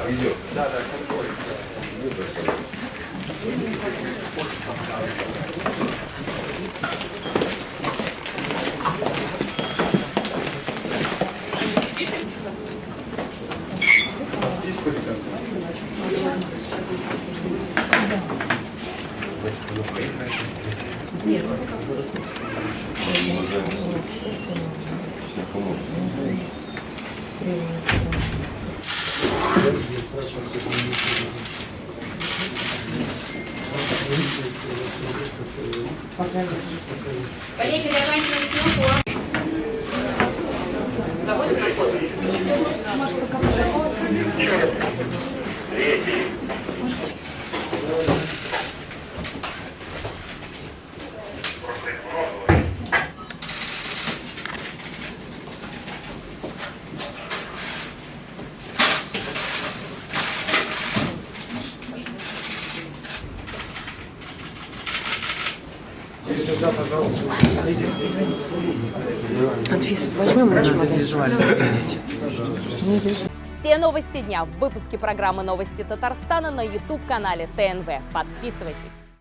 Идет. Нет. Коллеги, заканчиваем съемку. Заводим на фото. Может, пока пожалуйста. Сюда, пожалуйста. Анфиса, возьмем Все новости дня в выпуске программы «Новости Татарстана» на YouTube-канале ТНВ. Подписывайтесь.